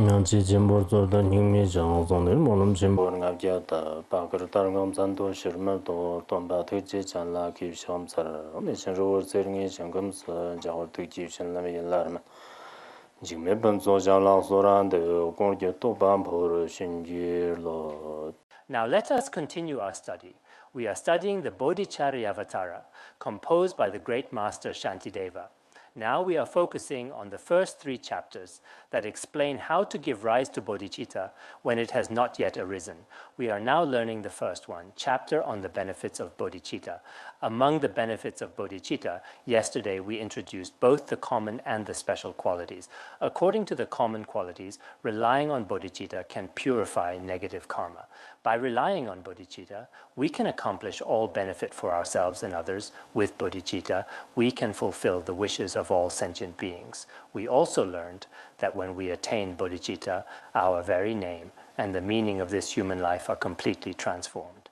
Nyanchi Jimbor Zorda Nyingmi Zhang Zongder Molum Jimbor Ngabja Da Bakar Targam Zanto Shirma Do Tomba Tuji Chanla Kib Shamsar Mishan Rovor Zeringi Shangam Sa Jawar Tuji Shanlam Yilarma Jingme Banzo Jala Zoran De Gorgya Tobam Por Shinjir Lo. Now let us continue our study. We are studying the Bodhicharyavatara, composed by the great master Shantideva. Now we are focusing on the first 3 chapters that explain how to give rise to bodhicitta when it has not yet arisen. We are now learning the first one, chapter on the benefits of bodhicitta. Among the benefits of bodhicitta, yesterday we introduced both the common and the special qualities. According to the common qualities, relying on bodhicitta can purify negative karma. By relying on bodhicitta, we can accomplish all benefit for ourselves and others. With bodhicitta, we can fulfill the wishes of all sentient beings. We also learned that when we attain bodhicitta, our very name and the meaning of this human life are completely transformed.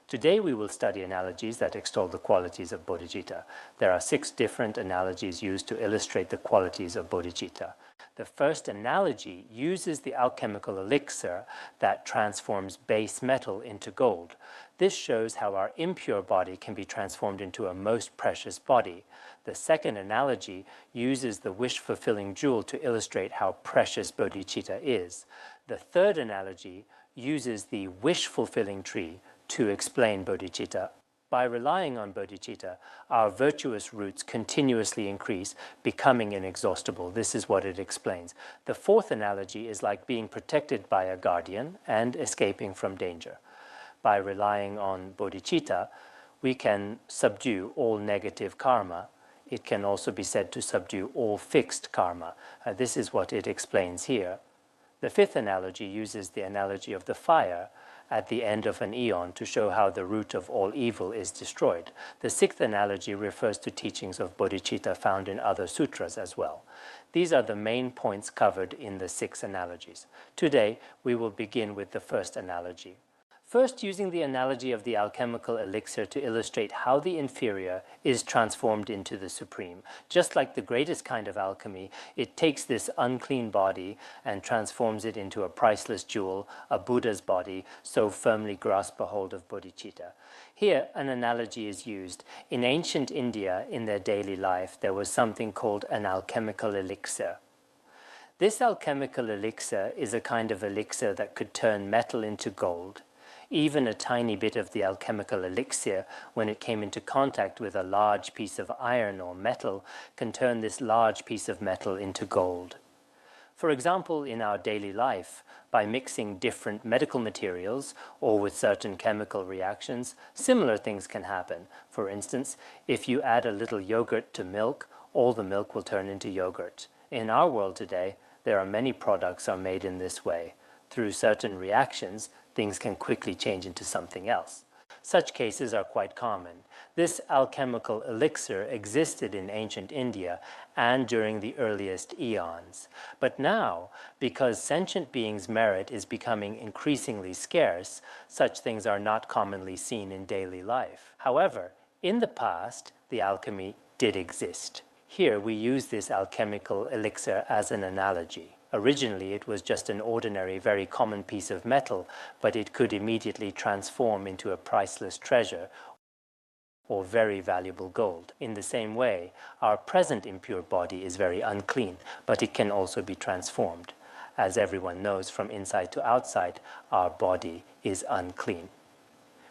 Today we will study analogies that extol the qualities of bodhicitta. There are 6 different analogies used to illustrate the qualities of bodhicitta. The first analogy uses the alchemical elixir that transforms base metal into gold. This shows how our impure body can be transformed into a most precious body. The second analogy uses the wish-fulfilling jewel to illustrate how precious bodhicitta is. The third analogy uses the wish-fulfilling tree to explain bodhicitta. By relying on bodhicitta, our virtuous roots continuously increase, becoming inexhaustible. This is what it explains. The fourth analogy is like being protected by a guardian and escaping from danger. By relying on bodhicitta, we can subdue all negative karma. It can also be said to subdue all fixed karma. This is what it explains here. The fifth analogy uses the analogy of the fire at the end of an eon to show how the root of all evil is destroyed. The sixth analogy refers to teachings of bodhicitta found in other sutras as well. These are the main points covered in the 6 analogies. Today, we will begin with the first analogy. First, using the analogy of the alchemical elixir to illustrate how the inferior is transformed into the supreme. Just like the greatest kind of alchemy, it takes this unclean body and transforms it into a priceless jewel, a Buddha's body, so firmly grasp a hold of bodhicitta. Here, an analogy is used. In ancient India, in their daily life, there was something called an alchemical elixir. This alchemical elixir is a kind of elixir that could turn metal into gold. Even a tiny bit of the alchemical elixir, when it came into contact with a large piece of iron or metal, can turn this large piece of metal into gold. For example, in our daily life, by mixing different medical materials or with certain chemical reactions, similar things can happen. For instance, if you add a little yogurt to milk, all the milk will turn into yogurt. In our world today, there are many products are made in this way. Through certain reactions, things can quickly change into something else. Such cases are quite common. This alchemical elixir existed in ancient India and during the earliest eons. But now, because sentient beings' merit is becoming increasingly scarce, such things are not commonly seen in daily life. However, in the past, the alchemy did exist. Here we use this alchemical elixir as an analogy. Originally, it was just an ordinary, very common piece of metal, but it could immediately transform into a priceless treasure or very valuable gold. In the same way, our present impure body is very unclean, but it can also be transformed. As everyone knows, from inside to outside, our body is unclean.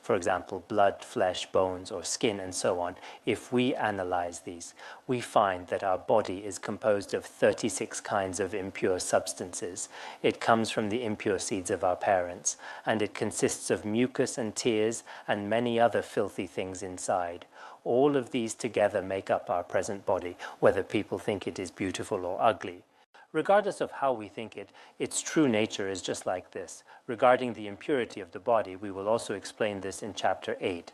For example, blood, flesh, bones, or skin, and so on. If we analyze these, we find that our body is composed of 36 kinds of impure substances. It comes from the impure seeds of our parents, and it consists of mucus and tears and many other filthy things inside. All of these together make up our present body, whether people think it is beautiful or ugly. Regardless of how we think it, its true nature is just like this. Regarding the impurity of the body, we will also explain this in chapter 8.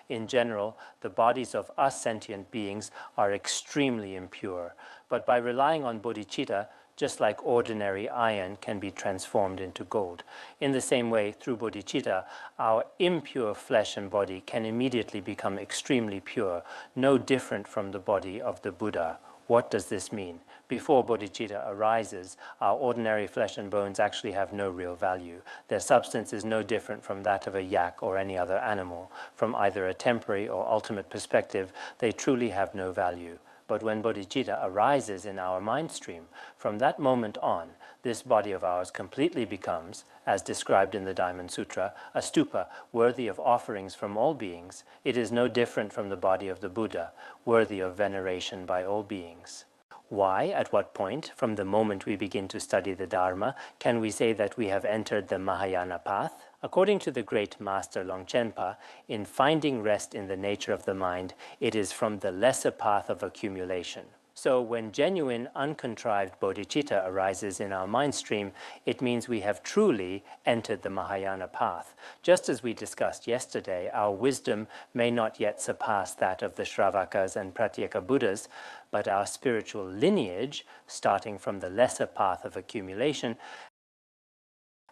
In general, the bodies of us sentient beings are extremely impure, but by relying on bodhicitta, just like ordinary iron can be transformed into gold. In the same way, through bodhicitta, our impure flesh and body can immediately become extremely pure, no different from the body of the Buddha. What does this mean? Before bodhicitta arises, our ordinary flesh and bones actually have no real value. Their substance is no different from that of a yak or any other animal. From either a temporary or ultimate perspective, they truly have no value. But when bodhicitta arises in our mind stream, from that moment on, this body of ours completely becomes, as described in the Diamond Sutra, a stupa worthy of offerings from all beings. It is no different from the body of the Buddha, worthy of veneration by all beings. Why, at what point, from the moment we begin to study the Dharma, can we say that we have entered the Mahayana path? According to the great master Longchenpa, in finding rest in the nature of the mind, it is from the lesser path of accumulation. So when genuine, uncontrived bodhicitta arises in our mind stream, it means we have truly entered the Mahayana path. Just as we discussed yesterday, our wisdom may not yet surpass that of the Shravakas and Pratyeka Buddhas, but our spiritual lineage, starting from the lesser path of accumulation,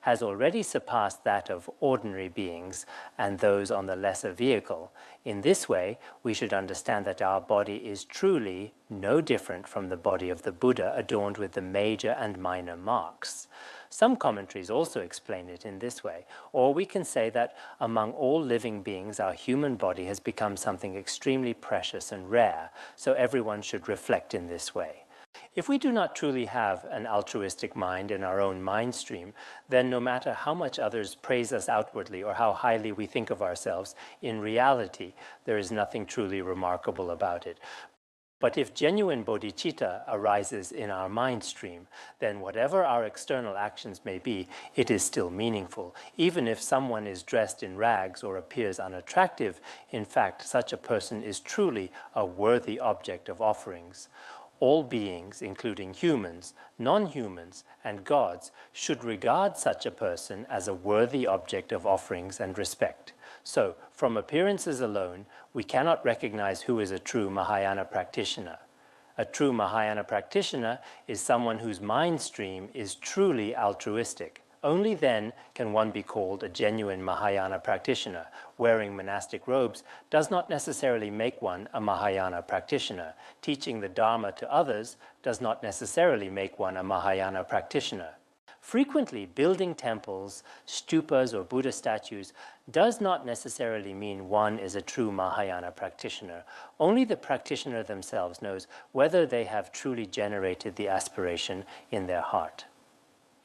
has already surpassed that of ordinary beings and those on the lesser vehicle. In this way, we should understand that our body is truly no different from the body of the Buddha, adorned with the major and minor marks. Some commentaries also explain it in this way, or we can say that among all living beings, our human body has become something extremely precious and rare, so everyone should reflect in this way. If we do not truly have an altruistic mind in our own mind stream, then no matter how much others praise us outwardly or how highly we think of ourselves, in reality, there is nothing truly remarkable about it. But if genuine bodhicitta arises in our mind stream, then whatever our external actions may be, it is still meaningful. Even if someone is dressed in rags or appears unattractive, in fact, such a person is truly a worthy object of offerings. All beings, including humans, non-humans, and gods, should regard such a person as a worthy object of offerings and respect. So, from appearances alone, we cannot recognize who is a true Mahayana practitioner. A true Mahayana practitioner is someone whose mind stream is truly altruistic. Only then can one be called a genuine Mahayana practitioner. Wearing monastic robes does not necessarily make one a Mahayana practitioner. Teaching the Dharma to others does not necessarily make one a Mahayana practitioner. Frequently, building temples, stupas, or Buddha statues does not necessarily mean one is a true Mahayana practitioner. Only the practitioner themselves knows whether they have truly generated the aspiration in their heart.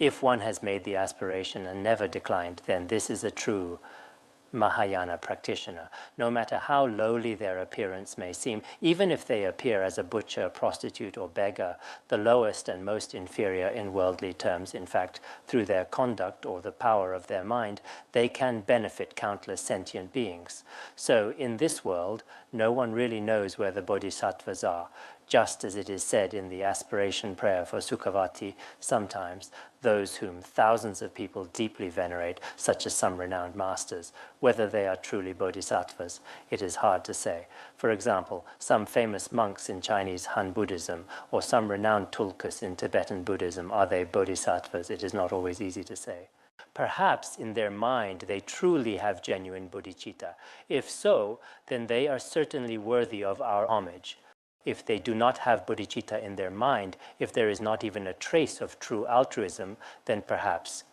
If one has made the aspiration and never declined, then this is a true Mahayana practitioner. No matter how lowly their appearance may seem, even if they appear as a butcher, prostitute, or beggar, the lowest and most inferior in worldly terms, in fact, through their conduct or the power of their mind, they can benefit countless sentient beings. So in this world, no one really knows where the bodhisattvas are. Just as it is said in the aspiration prayer for Sukhavati, sometimes those whom thousands of people deeply venerate, such as some renowned masters, whether they are truly bodhisattvas, it is hard to say. For example, some famous monks in Chinese Han Buddhism, or some renowned tulkus in Tibetan Buddhism, are they bodhisattvas? It is not always easy to say. Perhaps in their mind they truly have genuine bodhicitta. If so, then they are certainly worthy of our homage. If they do not have bodhicitta in their mind, if there is not even a trace of true altruism, then perhaps,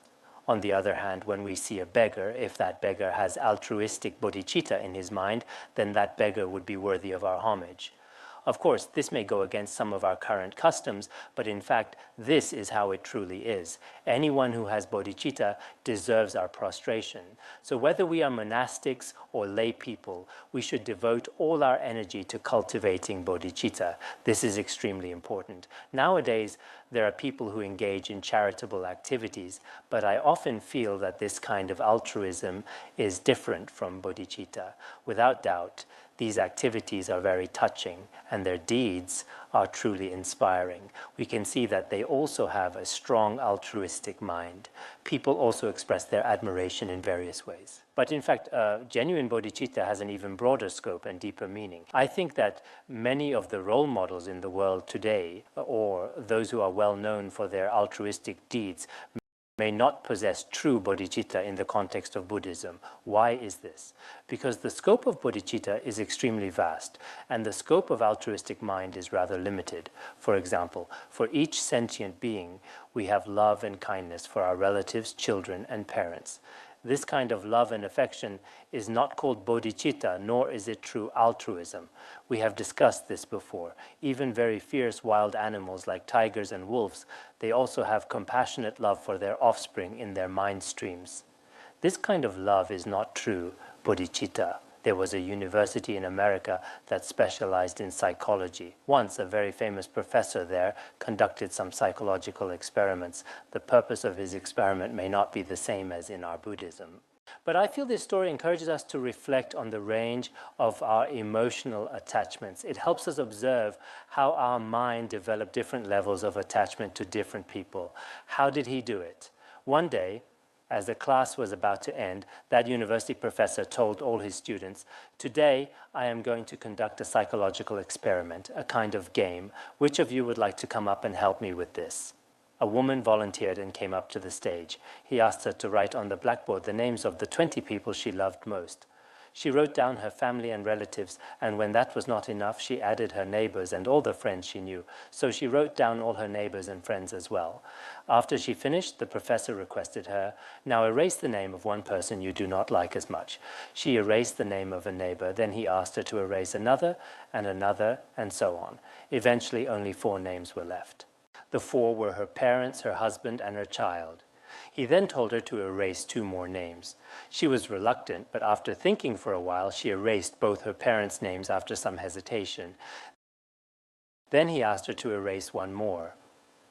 on the other hand, when we see a beggar, if that beggar has altruistic bodhicitta in his mind, then that beggar would be worthy of our homage. Of course, this may go against some of our current customs, but in fact, this is how it truly is. Anyone who has bodhicitta deserves our prostration. So whether we are monastics or lay people, we should devote all our energy to cultivating bodhicitta. This is extremely important. Nowadays, there are people who engage in charitable activities, but I often feel that this kind of altruism is different from bodhicitta. Without doubt, these activities are very touching, and their deeds are truly inspiring. We can see that they also have a strong altruistic mind. People also express their admiration in various ways. But in fact, genuine bodhicitta has an even broader scope and deeper meaning. I think that many of the role models in the world today, or those who are well known for their altruistic deeds, may not possess true bodhicitta in the context of Buddhism. Why is this? Because the scope of bodhicitta is extremely vast, and the scope of altruistic mind is rather limited. For example, for each sentient being, we have love and kindness for our relatives, children, and parents. This kind of love and affection is not called bodhicitta, nor is it true altruism. We have discussed this before. Even very fierce wild animals like tigers and wolves, they also have compassionate love for their offspring in their mind streams. This kind of love is not true bodhicitta. There was a university in America that specialized in psychology. Once, a very famous professor there conducted some psychological experiments. The purpose of his experiment may not be the same as in our Buddhism. But I feel this story encourages us to reflect on the range of our emotional attachments. It helps us observe how our mind developed different levels of attachment to different people. How did he do it? One day, as the class was about to end, that university professor told all his students, "Today I am going to conduct a psychological experiment, a kind of game. Which of you would like to come up and help me with this?" A woman volunteered and came up to the stage. He asked her to write on the blackboard the names of the 20 people she loved most. She wrote down her family and relatives, and when that was not enough, she added her neighbors and all the friends she knew. So she wrote down all her neighbors and friends as well. After she finished, the professor requested her, "Now erase the name of one person you do not like as much." She erased the name of a neighbor. Then he asked her to erase another, and so on. Eventually, only 4 names were left. The 4 were her parents, her husband, and her child. He then told her to erase 2 more names. She was reluctant, but after thinking for a while, she erased both her parents' names after some hesitation. Then he asked her to erase 1 more.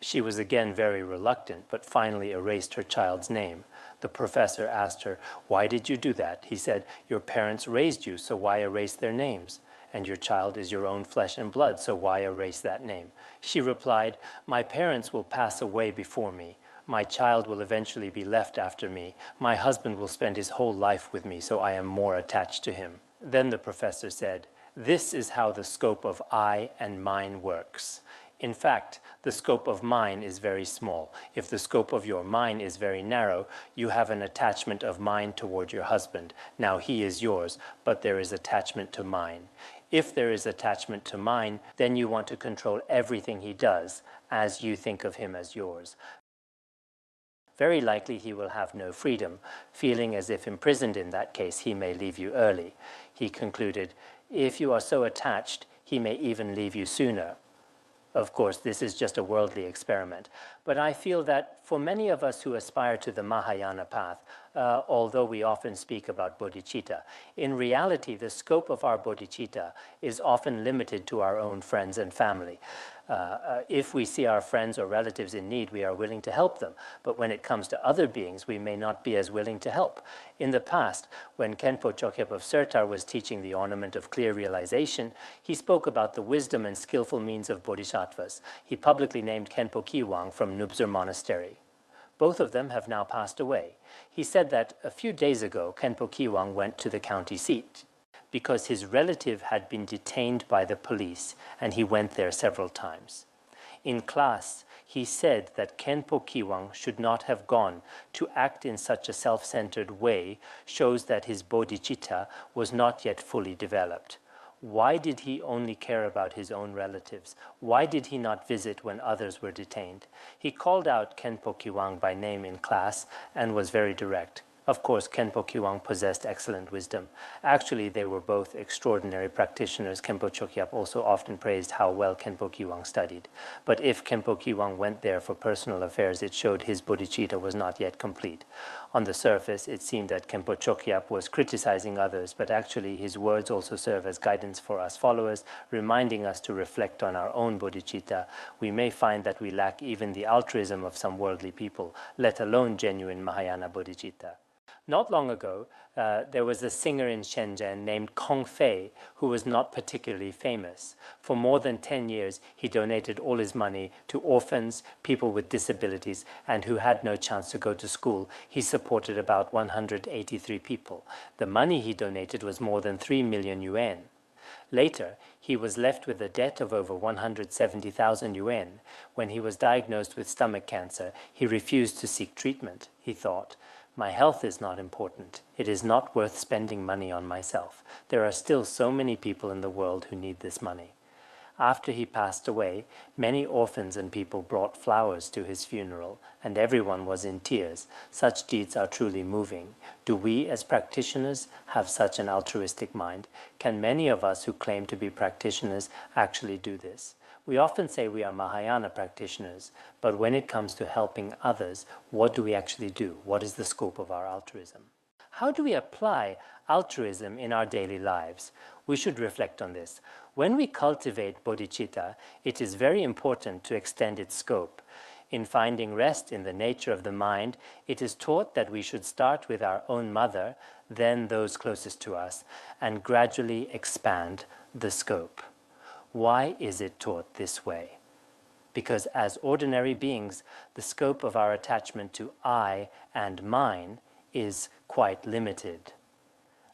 She was again very reluctant, but finally erased her child's name. The professor asked her, "Why did you do that?" He said, "Your parents raised you, so why erase their names? And your child is your own flesh and blood, so why erase that name?" She replied, "My parents will pass away before me. My child will eventually be left after me. My husband will spend his whole life with me, so I am more attached to him." Then the professor said, "This is how the scope of I and mine works. In fact, the scope of mine is very small. If the scope of your mine is very narrow, you have an attachment of mine toward your husband. Now he is yours, but there is attachment to mine. If there is attachment to mine, then you want to control everything he does, as you think of him as yours. Very likely he will have no freedom. Feeling as if imprisoned in that case, he may leave you early." He concluded, "If you are so attached, he may even leave you sooner." Of course, this is just a worldly experiment. But I feel that for many of us who aspire to the Mahayana path, although we often speak about bodhicitta, in reality, the scope of our bodhicitta is often limited to our own friends and family. If we see our friends or relatives in need, we are willing to help them. But when it comes to other beings, we may not be as willing to help. In the past, when Khenpo Sodargye of Sertar was teaching the ornament of clear realization, he spoke about the wisdom and skillful means of bodhisattvas. He publicly named Khenpo Kiwang from Nubzur Monastery. Both of them have now passed away. He said that a few days ago, Khenpo Kiwang went to the county seat because his relative had been detained by the police, and he went there several times. In class, he said that Khenpo Kiwang should not have gone. To act in such a self-centered way shows that his bodhicitta was not yet fully developed. Why did he only care about his own relatives? Why did he not visit when others were detained? He called out Khenpo Kiwang by name in class and was very direct. Of course, Khenpo Kiwang possessed excellent wisdom. Actually, they were both extraordinary practitioners. Khenpo Sodargye also often praised how well Khenpo Kiwang studied. But if Khenpo Kiwang went there for personal affairs, it showed his bodhicitta was not yet complete. On the surface, it seemed that Khenpo Sodargye was criticizing others, but actually his words also serve as guidance for us followers, reminding us to reflect on our own bodhicitta. We may find that we lack even the altruism of some worldly people, let alone genuine Mahayana bodhicitta. Not long ago, there was a singer in Shenzhen named Kong Fei who was not particularly famous. For more than 10 years, he donated all his money to orphans, people with disabilities, and who had no chance to go to school. He supported about 183 people. The money he donated was more than 3 million yuan. Later, he was left with a debt of over 170,000 yuan. When he was diagnosed with stomach cancer, he refused to seek treatment. He thought, "My health is not important. It is not worth spending money on myself. There are still so many people in the world who need this money." After he passed away, many orphans and people brought flowers to his funeral, and everyone was in tears. Such deeds are truly moving. Do we, as practitioners, have such an altruistic mind? Can many of us who claim to be practitioners actually do this? We often say we are Mahayana practitioners, but when it comes to helping others, what do we actually do? What is the scope of our altruism? How do we apply altruism in our daily lives? We should reflect on this. When we cultivate bodhicitta, it is very important to extend its scope. In finding rest in the nature of the mind, it is taught that we should start with our own mother, then those closest to us, and gradually expand the scope. Why is it taught this way? Because as ordinary beings, the scope of our attachment to I and mine is quite limited.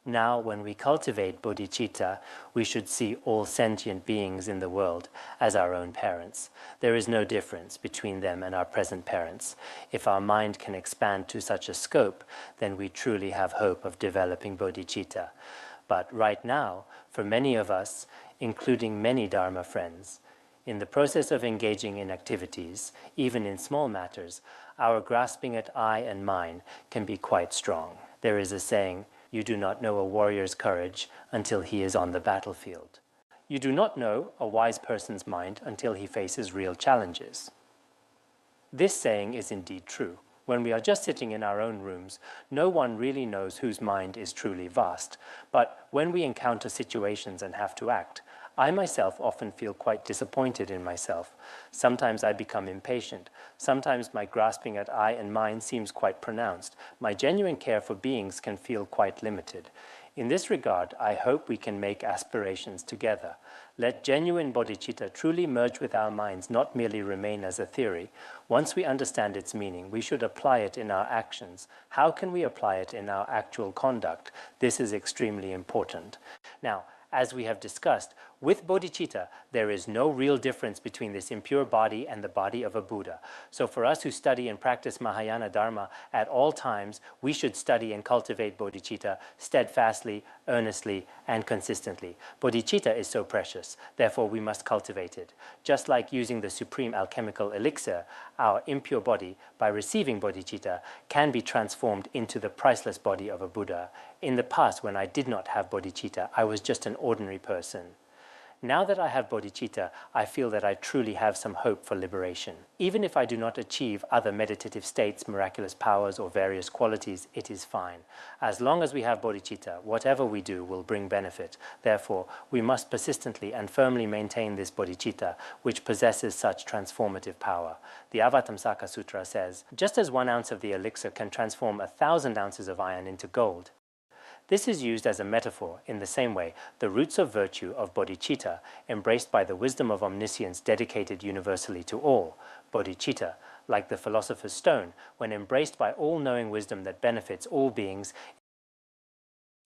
Now, when we cultivate bodhicitta, we should see all sentient beings in the world as our own parents. There is no difference between them and our present parents. If our mind can expand to such a scope, then we truly have hope of developing bodhicitta. But right now, for many of us, including many Dharma friends, in the process of engaging in activities, even in small matters, our grasping at I and mine can be quite strong. There is a saying, "You do not know a warrior's courage until he is on the battlefield." You do not know a wise person's mind until he faces real challenges. This saying is indeed true. When we are just sitting in our own rooms, no one really knows whose mind is truly vast. But when we encounter situations and have to act, I myself often feel quite disappointed in myself. Sometimes I become impatient. Sometimes my grasping at I and mine seems quite pronounced. My genuine care for beings can feel quite limited. In this regard, I hope we can make aspirations together. Let genuine bodhicitta truly merge with our minds, not merely remain as a theory. Once we understand its meaning, we should apply it in our actions. How can we apply it in our actual conduct? This is extremely important. Now, as we have discussed, with bodhicitta, there is no real difference between this impure body and the body of a Buddha. So for us who study and practice Mahayana Dharma at all times, we should study and cultivate bodhicitta steadfastly, earnestly, and consistently. Bodhicitta is so precious, therefore we must cultivate it. Just like using the supreme alchemical elixir, our impure body, by receiving bodhicitta, can be transformed into the priceless body of a Buddha. In the past, when I did not have bodhicitta, I was just an ordinary person. Now that I have bodhicitta, I feel that I truly have some hope for liberation. Even if I do not achieve other meditative states, miraculous powers, or various qualities, it is fine. As long as we have bodhicitta, whatever we do will bring benefit. Therefore, we must persistently and firmly maintain this bodhicitta, which possesses such transformative power. The Avatamsaka Sutra says, just as 1 ounce of the elixir can transform 1,000 ounces of iron into gold, this is used as a metaphor. In the same way, the roots of virtue of bodhicitta, embraced by the wisdom of omniscience dedicated universally to all, bodhicitta, like the philosopher's stone, when embraced by all-knowing wisdom that benefits all beings,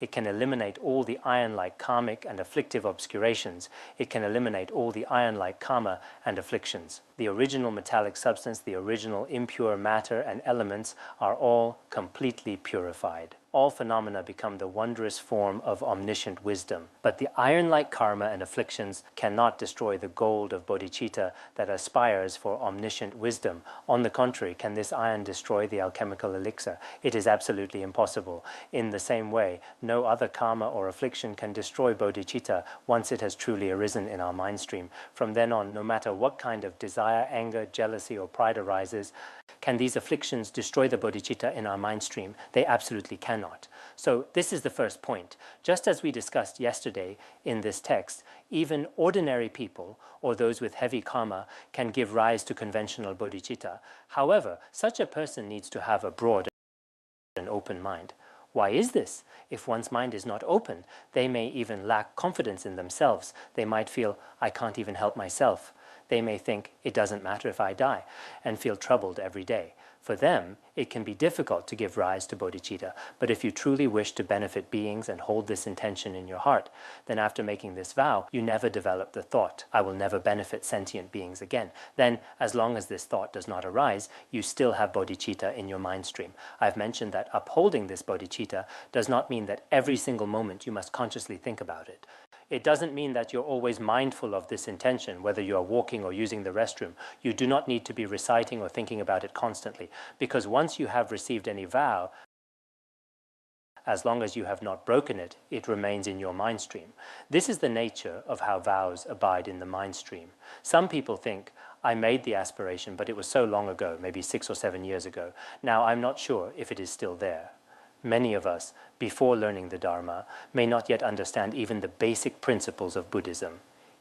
it can eliminate all the iron-like karmic and afflictive obscurations. It can eliminate all the iron-like karma and afflictions. The original metallic substance, the original impure matter and elements are all completely purified. All phenomena become the wondrous form of omniscient wisdom. But the iron-like karma and afflictions cannot destroy the gold of bodhicitta that aspires for omniscient wisdom. On the contrary, can this iron destroy the alchemical elixir? It is absolutely impossible. In the same way, no other karma or affliction can destroy bodhicitta once it has truly arisen in our mind stream. From then on, no matter what kind of desire, anger, jealousy, or pride arises, can these afflictions destroy the bodhicitta in our mind stream? They absolutely cannot. So this is the first point. Just as we discussed yesterday in this text, even ordinary people or those with heavy karma can give rise to conventional bodhicitta. However, such a person needs to have a broad and open mind. Why is this? If one's mind is not open, they may even lack confidence in themselves. They might feel, I can't even help myself. They may think, it doesn't matter if I die, and feel troubled every day. For them, it can be difficult to give rise to bodhicitta, but if you truly wish to benefit beings and hold this intention in your heart, then after making this vow, you never develop the thought, I will never benefit sentient beings again. Then, as long as this thought does not arise, you still have bodhicitta in your mind stream. I've mentioned that upholding this bodhicitta does not mean that every single moment you must consciously think about it. It doesn't mean that you're always mindful of this intention, whether you are walking or using the restroom. You do not need to be reciting or thinking about it constantly, because once you have received any vow, as long as you have not broken it, it remains in your mind stream. This is the nature of how vows abide in the mind stream. Some people think, I made the aspiration, but it was so long ago, maybe 6 or 7 years ago. Now I'm not sure if it is still there. Many of us, before learning the Dharma, may not yet understand even the basic principles of Buddhism.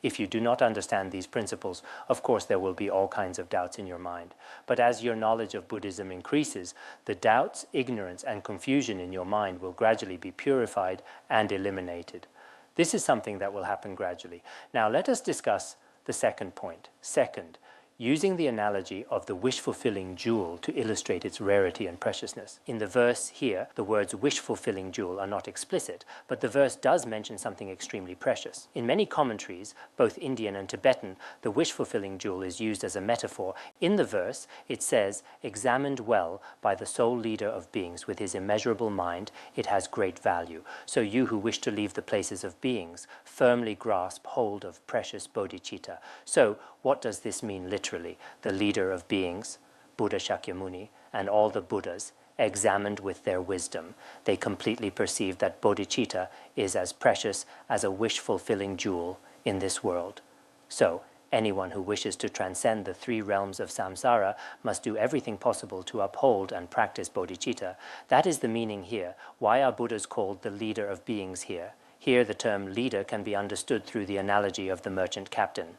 If you do not understand these principles, of course there will be all kinds of doubts in your mind. But as your knowledge of Buddhism increases, the doubts, ignorance, and confusion in your mind will gradually be purified and eliminated. This is something that will happen gradually. Now let us discuss the second point. Second, using the analogy of the wish-fulfilling jewel to illustrate its rarity and preciousness. In the verse here, the words wish-fulfilling jewel are not explicit, but the verse does mention something extremely precious. In many commentaries, both Indian and Tibetan, the wish-fulfilling jewel is used as a metaphor. In the verse, it says, examined well by the sole leader of beings with his immeasurable mind, it has great value. So you who wish to leave the places of beings, firmly grasp hold of precious bodhicitta. So, what does this mean literally? The leader of beings, Buddha Shakyamuni, and all the Buddhas, examined with their wisdom, they completely perceive that bodhicitta is as precious as a wish-fulfilling jewel in this world. So, anyone who wishes to transcend the 3 realms of samsara must do everything possible to uphold and practice bodhicitta. That is the meaning here. Why are Buddhas called the leader of beings here? Here the term leader can be understood through the analogy of the merchant captain.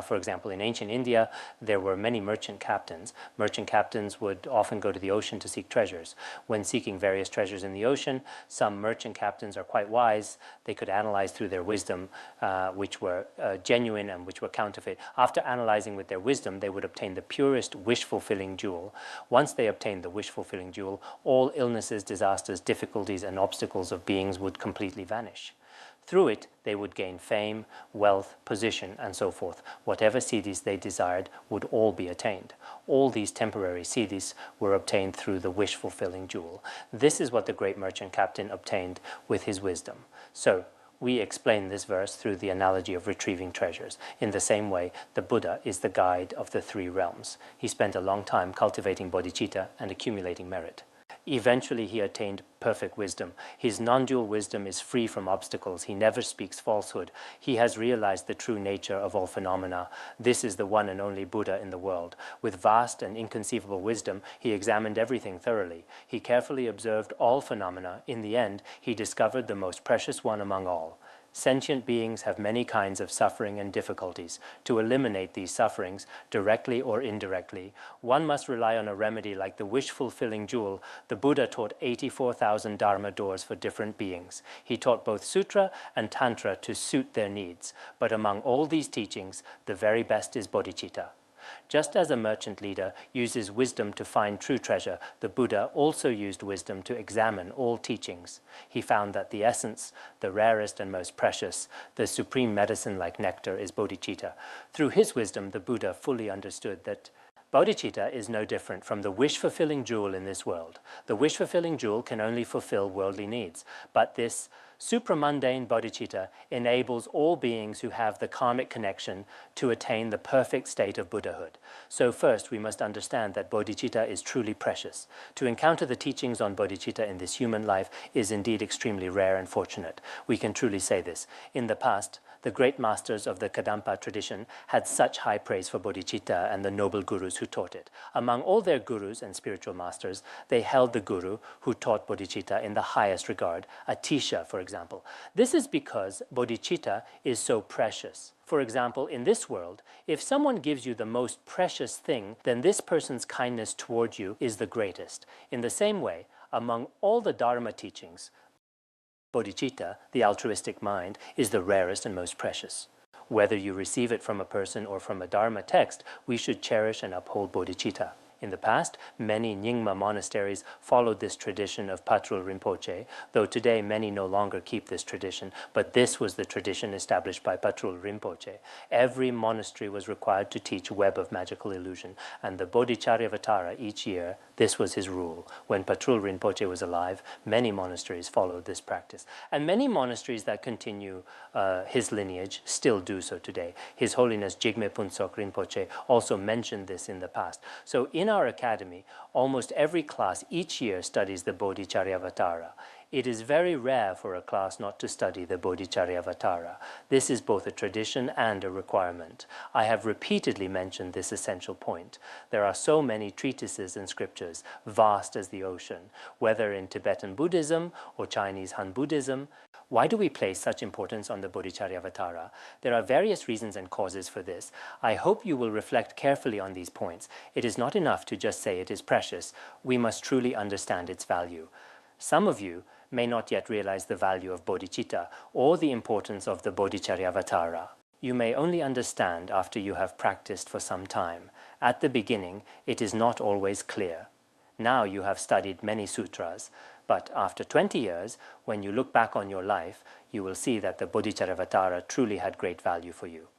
For example, in ancient India, there were many merchant captains. Merchant captains would often go to the ocean to seek treasures. When seeking various treasures in the ocean, some merchant captains are quite wise. They could analyze through their wisdom which were genuine and which were counterfeit. After analyzing with their wisdom, they would obtain the purest wish-fulfilling jewel. Once they obtained the wish-fulfilling jewel, all illnesses, disasters, difficulties, and obstacles of beings would completely vanish. Through it, they would gain fame, wealth, position, and so forth. Whatever siddhis they desired would all be attained. All these temporary siddhis were obtained through the wish-fulfilling jewel. This is what the great merchant captain obtained with his wisdom. So, we explain this verse through the analogy of retrieving treasures. In the same way, the Buddha is the guide of the 3 realms. He spent a long time cultivating bodhicitta and accumulating merit. Eventually he attained perfect wisdom. His non-dual wisdom is free from obstacles. He never speaks falsehood. He has realized the true nature of all phenomena. This is the one and only Buddha in the world. With vast and inconceivable wisdom, he examined everything thoroughly. He carefully observed all phenomena. In the end, he discovered the most precious one among all. Sentient beings have many kinds of suffering and difficulties. To eliminate these sufferings, directly or indirectly, one must rely on a remedy like the wish-fulfilling jewel. The Buddha taught 84,000 Dharma doors for different beings. He taught both Sutra and Tantra to suit their needs. But among all these teachings, the very best is bodhicitta. Just as a merchant leader uses wisdom to find true treasure, the Buddha also used wisdom to examine all teachings. He found that the essence, the rarest and most precious, the supreme medicine like nectar, is bodhicitta. Through his wisdom, the Buddha fully understood that bodhicitta is no different from the wish-fulfilling jewel in this world. The wish-fulfilling jewel can only fulfill worldly needs, but this supramundane bodhicitta enables all beings who have the karmic connection to attain the perfect state of Buddhahood. So first, we must understand that bodhicitta is truly precious. To encounter the teachings on bodhicitta in this human life is indeed extremely rare and fortunate. We can truly say this. In the past, the great masters of the Kadampa tradition had such high praise for bodhicitta and the noble gurus who taught it. Among all their gurus and spiritual masters, they held the guru who taught bodhicitta in the highest regard, Atisha, for example. This is because bodhicitta is so precious. For example, in this world, if someone gives you the most precious thing, then this person's kindness toward you is the greatest. In the same way, among all the Dharma teachings, bodhicitta, the altruistic mind, is the rarest and most precious. Whether you receive it from a person or from a Dharma text, we should cherish and uphold bodhicitta. In the past, many Nyingma monasteries followed this tradition of Patrul Rinpoche, though today many no longer keep this tradition, but this was the tradition established by Patrul Rinpoche. Every monastery was required to teach web of magical illusion, and the Bodhicharyavatara each year, this was his rule. When Patrul Rinpoche was alive, many monasteries followed this practice. And many monasteries that continue his lineage still do so today. His Holiness Jigme Punsok Rinpoche also mentioned this in the past. So in our academy, almost every class each year studies the Bodhicharyavatara. It is very rare for a class not to study the Bodhicharyavatara. This is both a tradition and a requirement. I have repeatedly mentioned this essential point. There are so many treatises and scriptures, vast as the ocean, whether in Tibetan Buddhism or Chinese Han Buddhism. Why do we place such importance on the Bodhicharyavatara? There are various reasons and causes for this. I hope you will reflect carefully on these points. It is not enough to just say it is precious. We must truly understand its value. Some of you may not yet realize the value of bodhicitta or the importance of the Bodhicharyavatara. You may only understand after you have practiced for some time. At the beginning, it is not always clear. Now you have studied many sutras, but after 20 years, when you look back on your life, you will see that the Bodhicharyavatara truly had great value for you.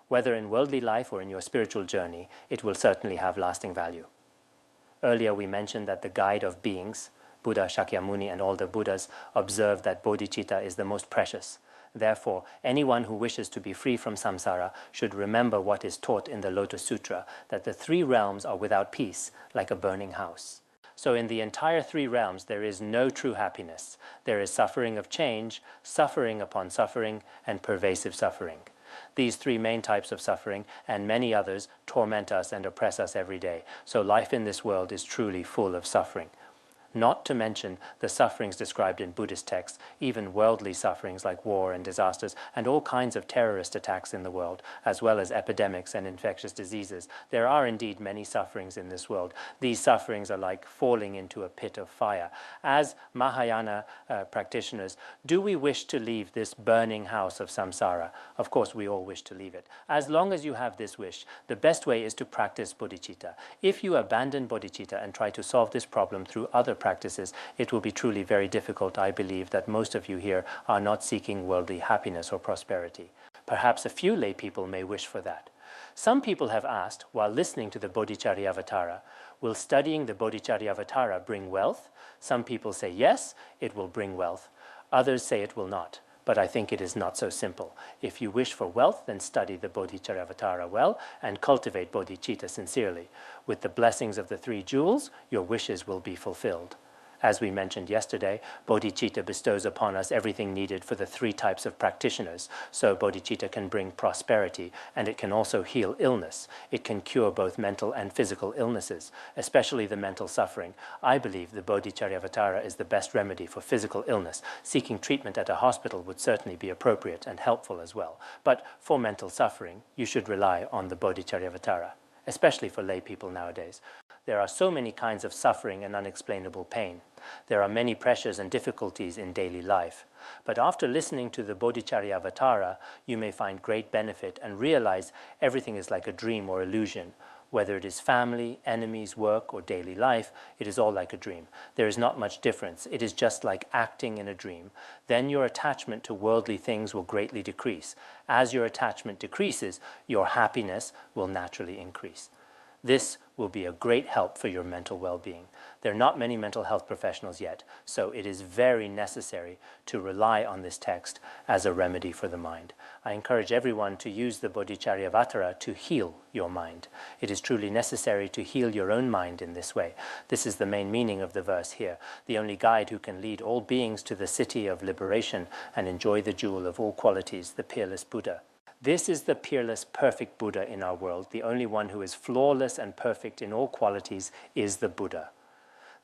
Whether in worldly life or in your spiritual journey, it will certainly have lasting value. Earlier we mentioned that the guide of beings, Buddha Shakyamuni and all the Buddhas, observed that bodhicitta is the most precious. Therefore, anyone who wishes to be free from samsara should remember what is taught in the Lotus Sutra, that the three realms are without peace, like a burning house. So in the entire three realms there is no true happiness. There is suffering of change, suffering upon suffering, and pervasive suffering. These three main types of suffering, and many others, torment us and oppress us every day. So life in this world is truly full of suffering. Not to mention the sufferings described in Buddhist texts, even worldly sufferings like war and disasters, and all kinds of terrorist attacks in the world, as well as epidemics and infectious diseases. There are indeed many sufferings in this world. These sufferings are like falling into a pit of fire. As Mahayana practitioners, do we wish to leave this burning house of samsara? Of course, we all wish to leave it. As long as you have this wish, the best way is to practice bodhicitta. If you abandon bodhicitta and try to solve this problem through other practices, it will be truly very difficult. I believe that most of you here are not seeking worldly happiness or prosperity. Perhaps a few lay people may wish for that. Some people have asked, while listening to the Bodhicharyavatara, will studying the Bodhicharyavatara bring wealth? Some people say yes, it will bring wealth. Others say it will not. But I think it is not so simple. If you wish for wealth, then study the Bodhicharyavatara well and cultivate bodhicitta sincerely. With the blessings of the three jewels, your wishes will be fulfilled. As we mentioned yesterday, bodhicitta bestows upon us everything needed for the three types of practitioners. So bodhicitta can bring prosperity, and it can also heal illness. It can cure both mental and physical illnesses, especially the mental suffering. I believe the Bodhicharyavatara is the best remedy for physical illness. Seeking treatment at a hospital would certainly be appropriate and helpful as well. But for mental suffering, you should rely on the Bodhicharyavatara, especially for lay people nowadays. There are so many kinds of suffering and unexplainable pain. There are many pressures and difficulties in daily life. But after listening to the Bodhicharyavatara, you may find great benefit and realize everything is like a dream or illusion. Whether it is family, enemies, work, or daily life, it is all like a dream. There is not much difference. It is just like acting in a dream. Then your attachment to worldly things will greatly decrease. As your attachment decreases, your happiness will naturally increase. This will be a great help for your mental well-being. There are not many mental health professionals yet, so it is very necessary to rely on this text as a remedy for the mind. I encourage everyone to use the Bodhicharyavatara to heal your mind. It is truly necessary to heal your own mind in this way. This is the main meaning of the verse here. The only guide who can lead all beings to the city of liberation and enjoy the jewel of all qualities, the peerless Buddha. This is the peerless, perfect Buddha in our world. The only one who is flawless and perfect in all qualities is the Buddha.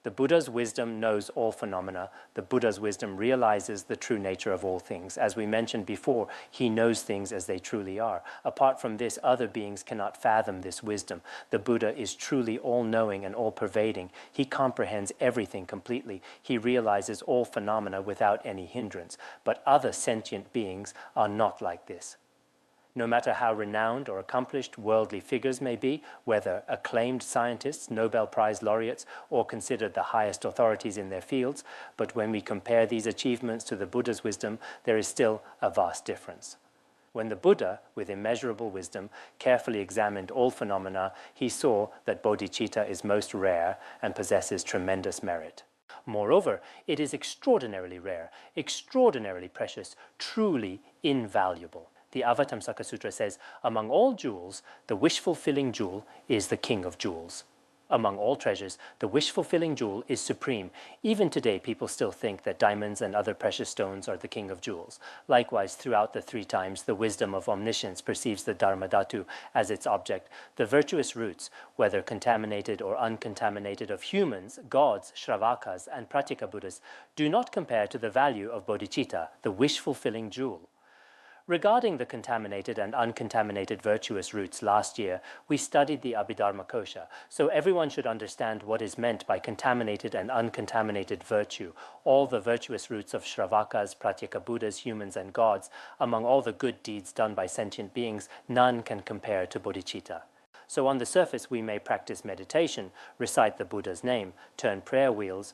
The Buddha's wisdom knows all phenomena. The Buddha's wisdom realizes the true nature of all things. As we mentioned before, he knows things as they truly are. Apart from this, other beings cannot fathom this wisdom. The Buddha is truly all-knowing and all-pervading. He comprehends everything completely. He realizes all phenomena without any hindrance. But other sentient beings are not like this. No matter how renowned or accomplished worldly figures may be, whether acclaimed scientists, Nobel Prize laureates, or considered the highest authorities in their fields, but when we compare these achievements to the Buddha's wisdom, there is still a vast difference. When the Buddha, with immeasurable wisdom, carefully examined all phenomena, he saw that bodhicitta is most rare and possesses tremendous merit. Moreover, it is extraordinarily rare, extraordinarily precious, truly invaluable. The Avatamsaka Sutra says, among all jewels, the wish-fulfilling jewel is the king of jewels. Among all treasures, the wish-fulfilling jewel is supreme. Even today, people still think that diamonds and other precious stones are the king of jewels. Likewise, throughout the three times, the wisdom of omniscience perceives the Dharmadhatu as its object. The virtuous roots, whether contaminated or uncontaminated, of humans, gods, Shravakas, and Pratyeka Buddhas, do not compare to the value of bodhicitta, the wish-fulfilling jewel. Regarding the contaminated and uncontaminated virtuous roots last year, we studied the Abhidharmakosha, so everyone should understand what is meant by contaminated and uncontaminated virtue. All the virtuous roots of Shravakas, Pratyeka Buddhas, humans, and gods, among all the good deeds done by sentient beings, none can compare to bodhicitta. So on the surface, we may practice meditation, recite the Buddha's name, turn prayer wheels,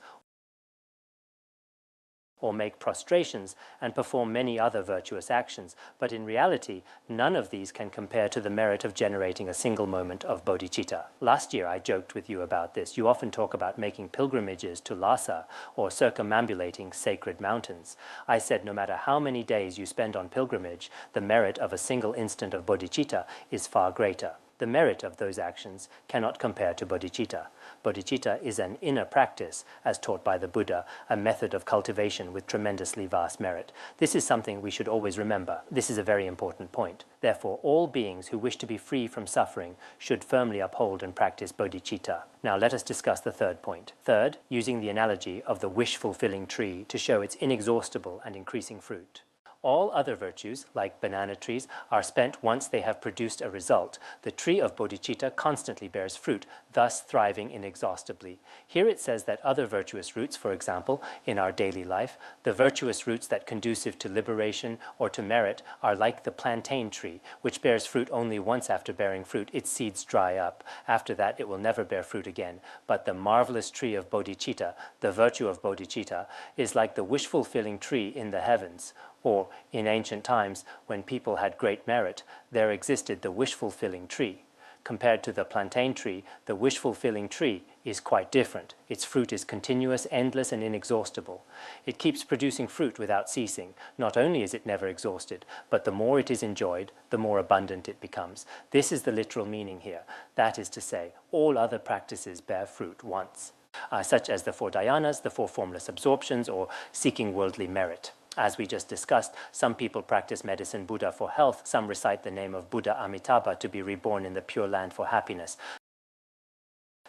or make prostrations and perform many other virtuous actions, but in reality, none of these can compare to the merit of generating a single moment of bodhicitta. Last year I joked with you about this. You often talk about making pilgrimages to Lhasa or circumambulating sacred mountains. I said no matter how many days you spend on pilgrimage, the merit of a single instant of bodhicitta is far greater. The merit of those actions cannot compare to bodhicitta. Bodhicitta is an inner practice, as taught by the Buddha, a method of cultivation with tremendously vast merit. This is something we should always remember. This is a very important point. Therefore, all beings who wish to be free from suffering should firmly uphold and practice bodhicitta. Now let us discuss the third point. Third, using the analogy of the wish-fulfilling tree to show its inexhaustible and increasing fruit. All other virtues, like banana trees, are spent once they have produced a result. The tree of bodhicitta constantly bears fruit, thus thriving inexhaustibly. Here it says that other virtuous roots, for example, in our daily life, the virtuous roots that conducive to liberation or to merit are like the plantain tree, which bears fruit only once after bearing fruit. Its seeds dry up. After that, it will never bear fruit again. But the marvelous tree of bodhicitta, the virtue of bodhicitta, is like the wish-fulfilling tree in the heavens. Or, in ancient times, when people had great merit, there existed the wish-fulfilling tree. Compared to the plantain tree, the wish-fulfilling tree is quite different. Its fruit is continuous, endless, and inexhaustible. It keeps producing fruit without ceasing. Not only is it never exhausted, but the more it is enjoyed, the more abundant it becomes. This is the literal meaning here. That is to say, all other practices bear fruit once, such as the four dhyanas, the four formless absorptions, or seeking worldly merit. As we just discussed, some people practice medicine Buddha for health, some recite the name of Buddha Amitabha to be reborn in the Pure Land for happiness.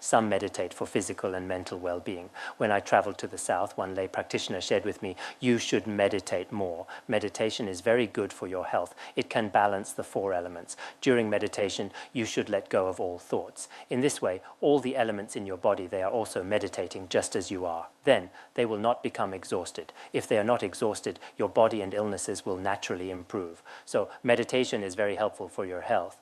Some meditate for physical and mental well-being. When I traveled to the south, one lay practitioner shared with me, you should meditate more. Meditation is very good for your health. It can balance the four elements. During meditation, you should let go of all thoughts. In this way, all the elements in your body, they are also meditating just as you are. Then, they will not become exhausted. If they are not exhausted, your body and illnesses will naturally improve. So, meditation is very helpful for your health.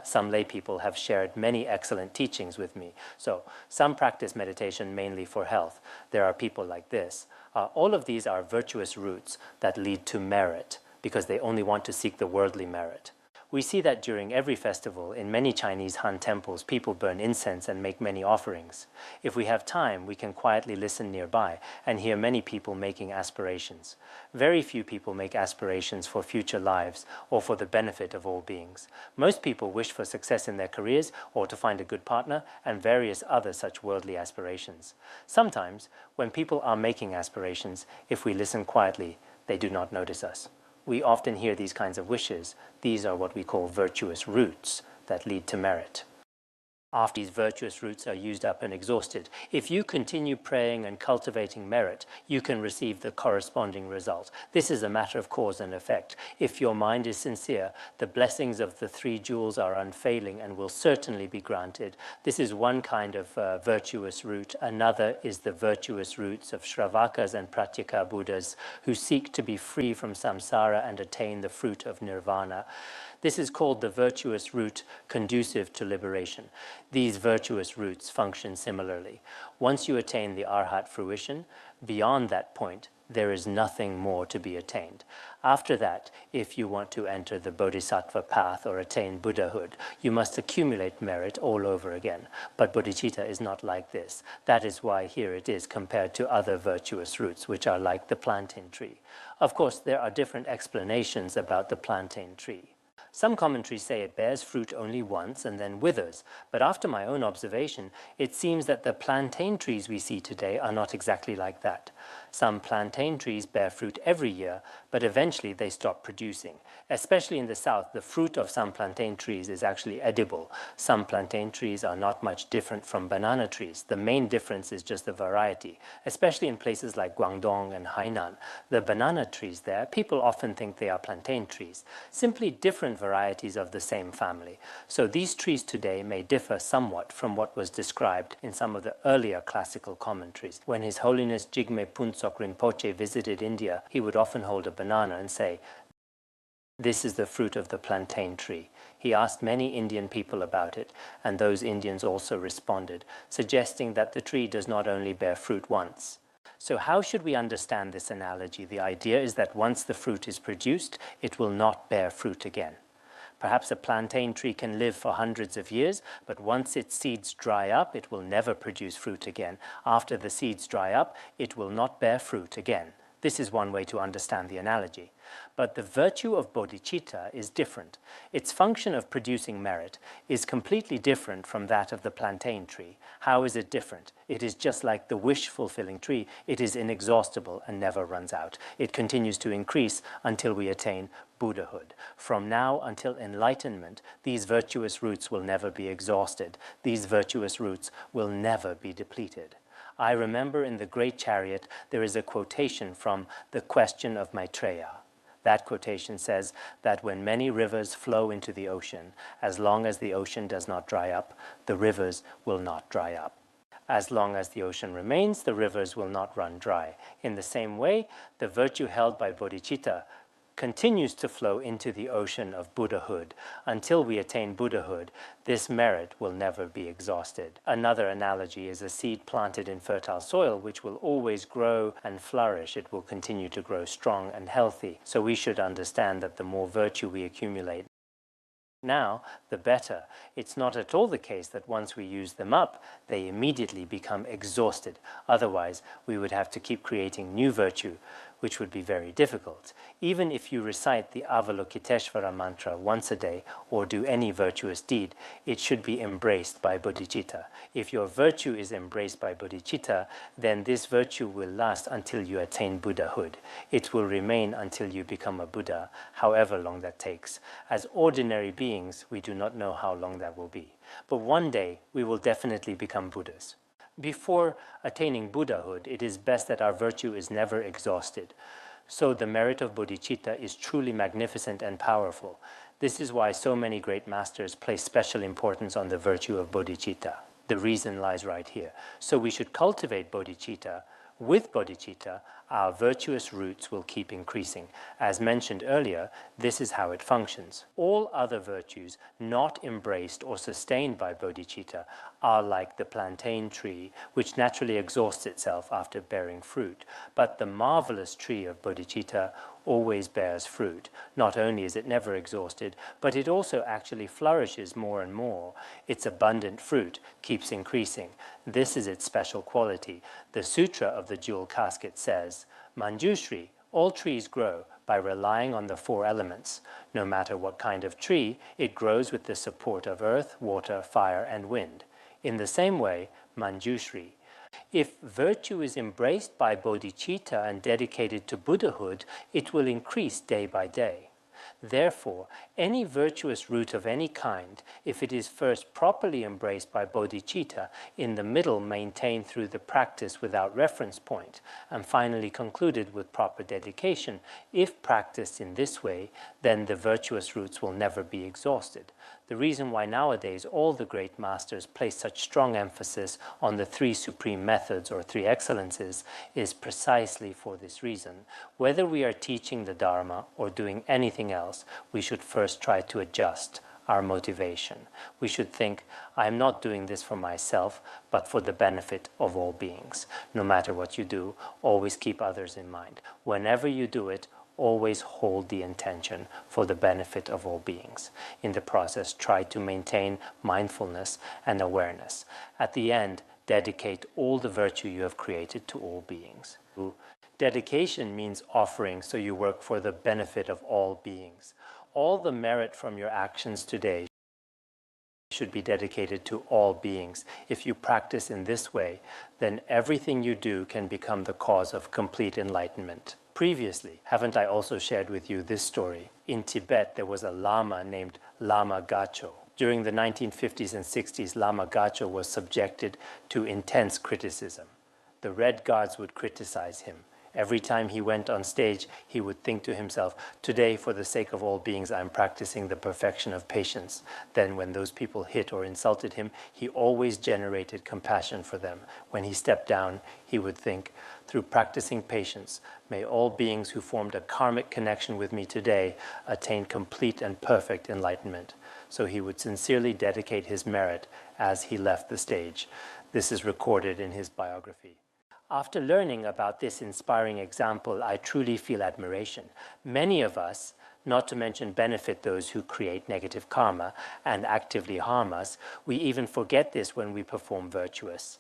Some lay people have shared many excellent teachings with me. So some practice meditation mainly for health. There are people like this. All of these are virtuous roots that lead to merit because they only want to seek the worldly merit. We see that during every festival in many Chinese Han temples, people burn incense and make many offerings. If we have time, we can quietly listen nearby and hear many people making aspirations. Very few people make aspirations for future lives or for the benefit of all beings. Most people wish for success in their careers or to find a good partner and various other such worldly aspirations. Sometimes, when people are making aspirations, if we listen quietly, they do not notice us. We often hear these kinds of wishes. These are what we call virtuous roots that lead to merit. after these virtuous roots are used up and exhausted. If you continue praying and cultivating merit, you can receive the corresponding result. This is a matter of cause and effect. If your mind is sincere, the blessings of the three jewels are unfailing and will certainly be granted. This is one kind of virtuous root. Another is the virtuous roots of Shravakas and Pratyeka Buddhas who seek to be free from samsara and attain the fruit of nirvana. This is called the virtuous root conducive to liberation. These virtuous roots function similarly. Once you attain the arhat fruition, beyond that point, there is nothing more to be attained. After that, if you want to enter the Bodhisattva path or attain Buddhahood, you must accumulate merit all over again. But Bodhicitta is not like this. That is why here it is compared to other virtuous roots, which are like the plantain tree. Of course, there are different explanations about the plantain tree. Some commentaries say it bears fruit only once and then withers, but after my own observation, it seems that the plantain trees we see today are not exactly like that. Some plantain trees bear fruit every year, but eventually they stop producing. Especially in the south, the fruit of some plantain trees is actually edible. Some plantain trees are not much different from banana trees. The main difference is just the variety. Especially in places like Guangdong and Hainan, the banana trees there, people often think they are plantain trees, simply different varieties of the same family. So these trees today may differ somewhat from what was described in some of the earlier classical commentaries. When His Holiness Jigme Phuntsok Rinpoche visited India, he would often hold a banana and say, "This is the fruit of the plantain tree." He asked many Indian people about it, and those Indians also responded, suggesting that the tree does not only bear fruit once. So how should we understand this analogy? The idea is that once the fruit is produced, it will not bear fruit again. Perhaps a plantain tree can live for hundreds of years, but once its seeds dry up, it will never produce fruit again. After the seeds dry up, it will not bear fruit again. This is one way to understand the analogy. But the virtue of bodhicitta is different. Its function of producing merit is completely different from that of the plantain tree. How is it different? It is just like the wish-fulfilling tree. It is inexhaustible and never runs out. It continues to increase until we attain Buddhahood. From now until enlightenment, these virtuous roots will never be exhausted. These virtuous roots will never be depleted. I remember in the Great Chariot, there is a quotation from the Question of Maitreya. That quotation says that when many rivers flow into the ocean, as long as the ocean does not dry up, the rivers will not dry up. As long as the ocean remains, the rivers will not run dry. In the same way, the virtue held by bodhicitta continues to flow into the ocean of Buddhahood. Until we attain Buddhahood, this merit will never be exhausted. Another analogy is a seed planted in fertile soil, which will always grow and flourish. It will continue to grow strong and healthy. So we should understand that the more virtue we accumulate now, the better. It's not at all the case that once we use them up, they immediately become exhausted. Otherwise, we would have to keep creating new virtue, which would be very difficult. Even if you recite the Avalokiteshvara mantra once a day or do any virtuous deed, it should be embraced by bodhicitta. If your virtue is embraced by bodhicitta, then this virtue will last until you attain Buddhahood. It will remain until you become a Buddha, however long that takes. As ordinary beings, we do not know how long that will be. But one day, we will definitely become Buddhas. Before attaining Buddhahood, it is best that our virtue is never exhausted. So the merit of bodhicitta is truly magnificent and powerful. This is why so many great masters place special importance on the virtue of bodhicitta. The reason lies right here. So we should cultivate bodhicitta. With bodhicitta, our virtuous roots will keep increasing. As mentioned earlier, this is how it functions. All other virtues not embraced or sustained by bodhicitta are like the plantain tree, which naturally exhausts itself after bearing fruit. But the marvelous tree of bodhicitta always bears fruit. Not only is it never exhausted, but it also actually flourishes more and more. Its abundant fruit keeps increasing. This is its special quality. The Sutra of the Jewel Casket says, Manjushri, all trees grow by relying on the four elements. No matter what kind of tree, it grows with the support of earth, water, fire, and wind. In the same way, Manjushri. If virtue is embraced by bodhicitta and dedicated to Buddhahood, it will increase day by day. Therefore, any virtuous root of any kind, if it is first properly embraced by bodhicitta, in the middle maintained through the practice without reference point, and finally concluded with proper dedication, if practiced in this way, then the virtuous roots will never be exhausted. The reason why nowadays all the great masters place such strong emphasis on the three supreme methods or three excellences is precisely for this reason. Whether we are teaching the Dharma or doing anything else, we should first try to adjust our motivation. We should think, I am not doing this for myself, but for the benefit of all beings. No matter what you do, always keep others in mind. Whenever you do it, always hold the intention for the benefit of all beings. In the process, try to maintain mindfulness and awareness. At the end, dedicate all the virtue you have created to all beings. Dedication means offering, so you work for the benefit of all beings. All the merit from your actions today should be dedicated to all beings. If you practice in this way, then everything you do can become the cause of complete enlightenment. Previously, haven't I also shared with you this story? In Tibet, there was a Lama named Lama Gacho. During the 1950s and 60s, Lama Gacho was subjected to intense criticism. The Red Guards would criticize him. Every time he went on stage, he would think to himself, today, for the sake of all beings, I'm practicing the perfection of patience. Then when those people hit or insulted him, he always generated compassion for them. When he stepped down, he would think, through practicing patience, may all beings who formed a karmic connection with me today attain complete and perfect enlightenment. So he would sincerely dedicate his merit as he left the stage. This is recorded in his biography. After learning about this inspiring example, I truly feel admiration. Many of us, not to mention benefit those who create negative karma and actively harm us, we even forget this when we perform virtuous.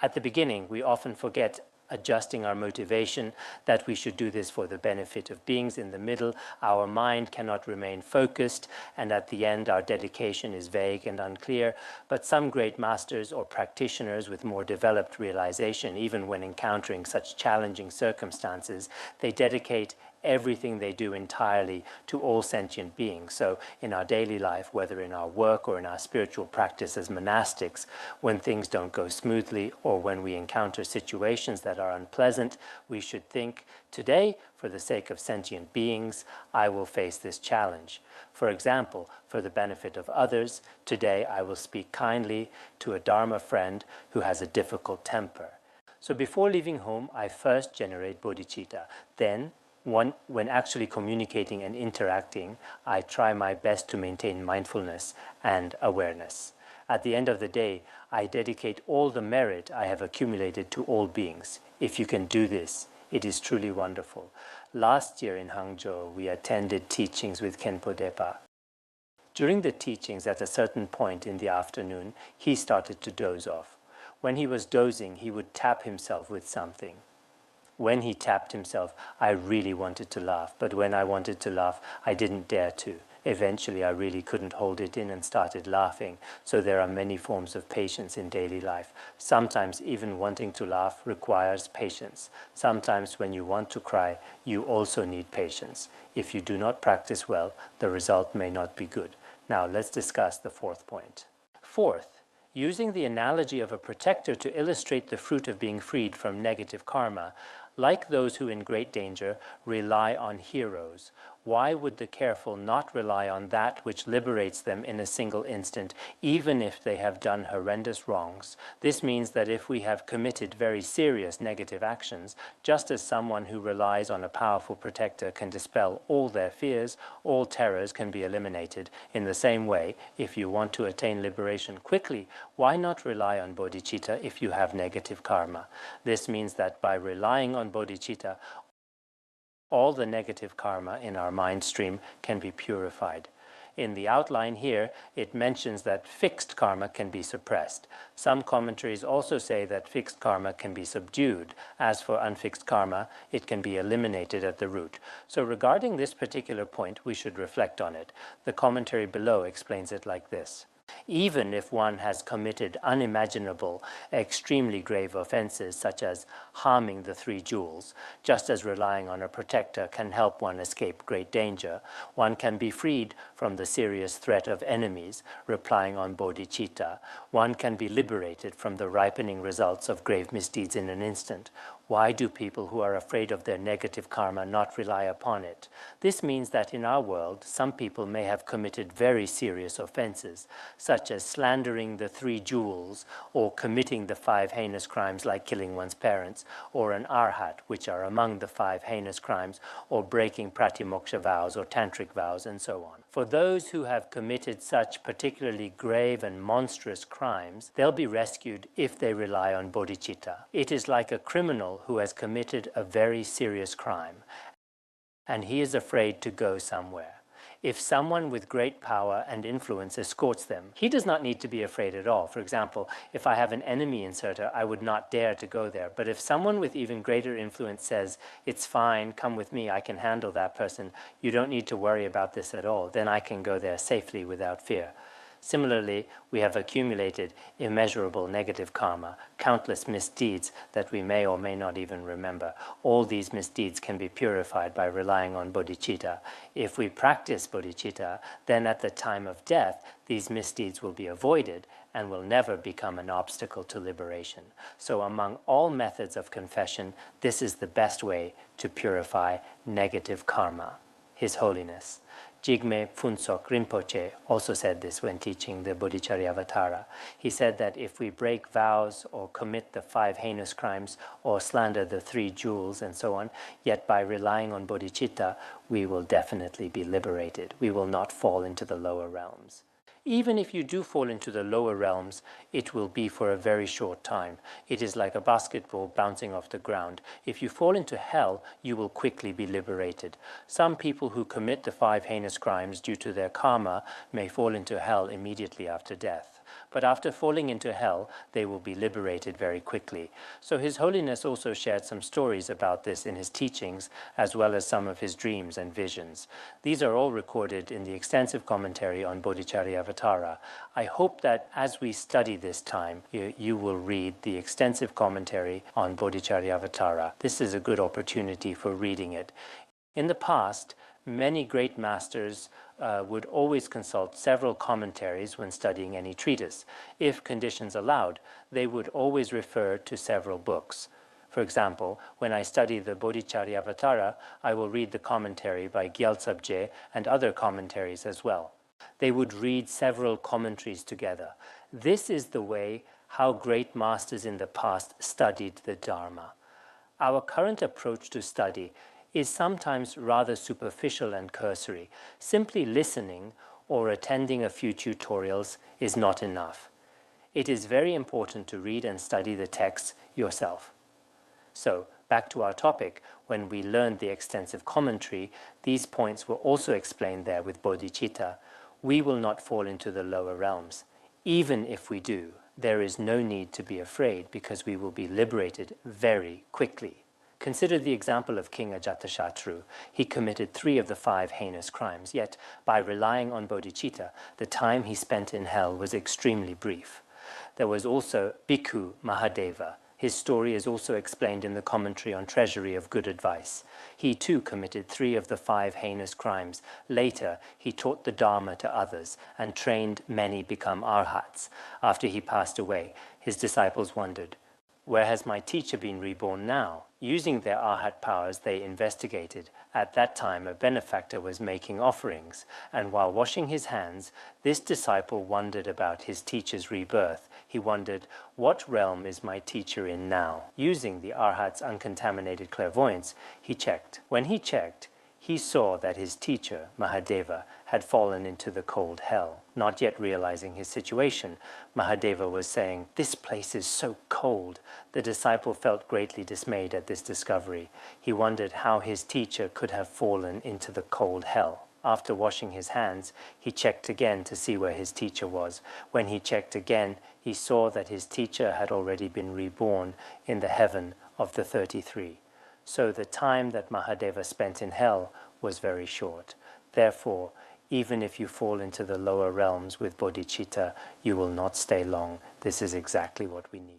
At the beginning, we often forget adjusting our motivation, that we should do this for the benefit of beings. In the middle, our mind cannot remain focused, and at the end, our dedication is vague and unclear. But some great masters or practitioners with more developed realization, even when encountering such challenging circumstances, they dedicate everything they do entirely to all sentient beings. So in our daily life, whether in our work or in our spiritual practice as monastics, when things don't go smoothly or when we encounter situations that are unpleasant, we should think, today, for the sake of sentient beings, I will face this challenge. For example, for the benefit of others, today I will speak kindly to a Dharma friend who has a difficult temper. So before leaving home, I first generate bodhicitta. Then, when actually communicating and interacting, I try my best to maintain mindfulness and awareness. At the end of the day, I dedicate all the merit I have accumulated to all beings. If you can do this, it is truly wonderful. Last year in Hangzhou, we attended teachings with Khenpo Depa. During the teachings, at a certain point in the afternoon, he started to doze off. When he was dozing, he would tap himself with something. When he tapped himself, I really wanted to laugh, but when I wanted to laugh, I didn't dare to. Eventually, I really couldn't hold it in and started laughing. So there are many forms of patience in daily life. Sometimes even wanting to laugh requires patience. Sometimes when you want to cry, you also need patience. If you do not practice well, the result may not be good. Now let's discuss the fourth point. Fourth, using the analogy of a protector to illustrate the fruit of being freed from negative karma, like those who in great danger rely on heroes, why would the careful not rely on that which liberates them in a single instant, even if they have done horrendous wrongs? This means that if we have committed very serious negative actions, just as someone who relies on a powerful protector can dispel all their fears, all terrors can be eliminated. In the same way, if you want to attain liberation quickly, why not rely on bodhicitta if you have negative karma? This means that by relying on bodhicitta, all the negative karma in our mind stream can be purified. In the outline here, it mentions that fixed karma can be suppressed. Some commentaries also say that fixed karma can be subdued. As for unfixed karma, it can be eliminated at the root. So regarding this particular point, we should reflect on it. The commentary below explains it like this. Even if one has committed unimaginable, extremely grave offenses such as harming the three jewels, just as relying on a protector can help one escape great danger, one can be freed from the serious threat of enemies, relying on bodhicitta. One can be liberated from the ripening results of grave misdeeds in an instant. Why do people who are afraid of their negative karma not rely upon it? This means that in our world, some people may have committed very serious offenses, such as slandering the three jewels, or committing the 5 heinous crimes like killing one's parents, or an arhat, which are among the 5 heinous crimes, or breaking pratimoksha vows or tantric vows, and so on. For those who have committed such particularly grave and monstrous crimes, they'll be rescued if they rely on bodhicitta. It is like a criminal who has committed a very serious crime, and he is afraid to go somewhere. If someone with great power and influence escorts them, he does not need to be afraid at all. For example, if I have an enemy inserter, I would not dare to go there. But if someone with even greater influence says, it's fine, come with me, I can handle that person, you don't need to worry about this at all, then I can go there safely without fear. Similarly, we have accumulated immeasurable negative karma, countless misdeeds that we may or may not even remember. All these misdeeds can be purified by relying on bodhicitta. If we practice bodhicitta, then at the time of death, these misdeeds will be avoided and will never become an obstacle to liberation. So among all methods of confession, this is the best way to purify negative karma. His Holiness Jigme Phuntsok Rinpoche also said this when teaching the Bodhicharyavatara. He said that if we break vows or commit the 5 heinous crimes or slander the 3 jewels and so on, yet by relying on bodhicitta, we will definitely be liberated. We will not fall into the lower realms. Even if you do fall into the lower realms, it will be for a very short time. It is like a basketball bouncing off the ground. If you fall into hell, you will quickly be liberated. Some people who commit the 5 heinous crimes due to their karma may fall into hell immediately after death. But after falling into hell, they will be liberated very quickly. So His Holiness also shared some stories about this in his teachings, as well as some of his dreams and visions. These are all recorded in the extensive commentary on Bodhicharyavatara. I hope that as we study this time, you will read the extensive commentary on Bodhicharyavatara. This is a good opportunity for reading it. In the past, many great masters would always consult several commentaries when studying any treatise. If conditions allowed, they would always refer to several books. For example, when I study the Bodhicharyavatara, I will read the commentary by Gyaltsabje and other commentaries as well. They would read several commentaries together. This is the way how great masters in the past studied the Dharma. Our current approach to study is sometimes rather superficial and cursory. Simply listening or attending a few tutorials is not enough. It is very important to read and study the texts yourself. So, back to our topic, when we learned the extensive commentary, these points were also explained there with bodhicitta. We will not fall into the lower realms. Even if we do, there is no need to be afraid because we will be liberated very quickly. Consider the example of King Ajatashatru. He committed 3 of the 5 heinous crimes, yet by relying on bodhicitta, the time he spent in hell was extremely brief. There was also Bhikkhu Mahadeva. His story is also explained in the commentary on Treasury of Good Advice. He too committed 3 of the 5 heinous crimes. Later, he taught the Dharma to others and trained many become arhats. After he passed away, his disciples wondered, "Where has my teacher been reborn now?" Using their arhat powers, they investigated. At that time, a benefactor was making offerings, and while washing his hands, this disciple wondered about his teacher's rebirth. He wondered, what realm is my teacher in now? Using the arhat's uncontaminated clairvoyance, he checked. When he checked, he saw that his teacher, Mahadeva, had fallen into the cold hell. Not yet realizing his situation, Mahadeva was saying, "This place is so cold." The disciple felt greatly dismayed at this discovery. He wondered how his teacher could have fallen into the cold hell. After washing his hands, he checked again to see where his teacher was. When he checked again, he saw that his teacher had already been reborn in the heaven of the 33. So the time that Mahadeva spent in hell was very short. Therefore, Even if you fall into the lower realms with bodhicitta, you will not stay long. This is exactly what we need.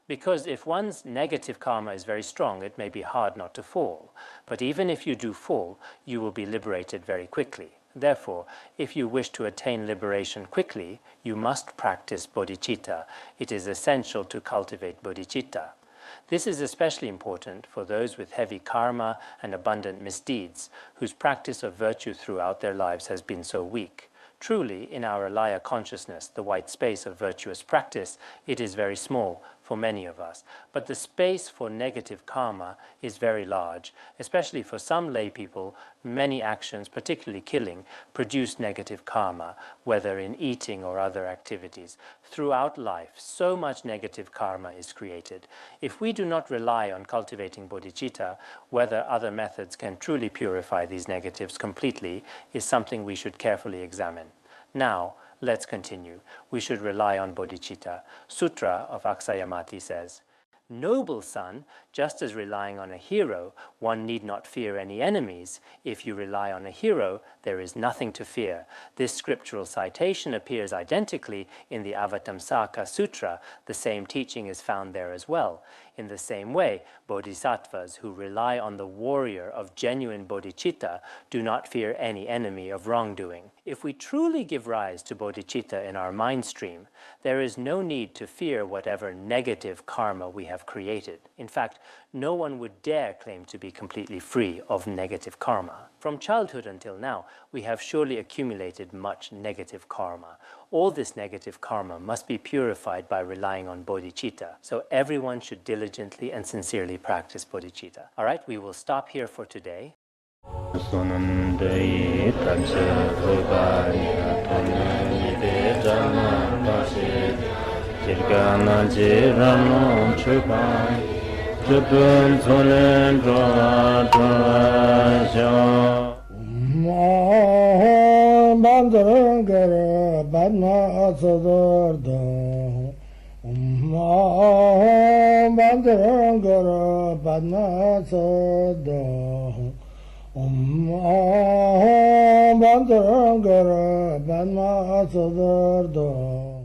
Because if one's negative karma is very strong, it may be hard not to fall. But even if you do fall, you will be liberated very quickly. Therefore, if you wish to attain liberation quickly, you must practice bodhicitta. It is essential to cultivate bodhicitta. This is especially important for those with heavy karma and abundant misdeeds, whose practice of virtue throughout their lives has been so weak. Truly, in our alaya consciousness, the white space of virtuous practice, it is very small for many of us. But the space for negative karma is very large. Especially for some lay people, many actions, particularly killing, produce negative karma, whether in eating or other activities. Throughout life, so much negative karma is created. If we do not rely on cultivating bodhicitta, whether other methods can truly purify these negatives completely is something we should carefully examine. Now, let's continue. We should rely on bodhicitta. Sutra of Aksayamati says, "Noble son, just as relying on a hero, one need not fear any enemies. If you rely on a hero, there is nothing to fear." This scriptural citation appears identically in the Avatamsaka Sutra. The same teaching is found there as well. In the same way, bodhisattvas who rely on the warrior of genuine bodhicitta do not fear any enemy of wrongdoing. If we truly give rise to bodhicitta in our mind stream, there is no need to fear whatever negative karma we have created. In fact, no one would dare claim to be completely free of negative karma. From childhood until now, we have surely accumulated much negative karma. All this negative karma must be purified by relying on bodhicitta. So everyone should diligently and sincerely practice bodhicitta. All right, we will stop here for today. Bandara Badma Sodargye Bandara Badma Sodargye Bandara Badma Sodargye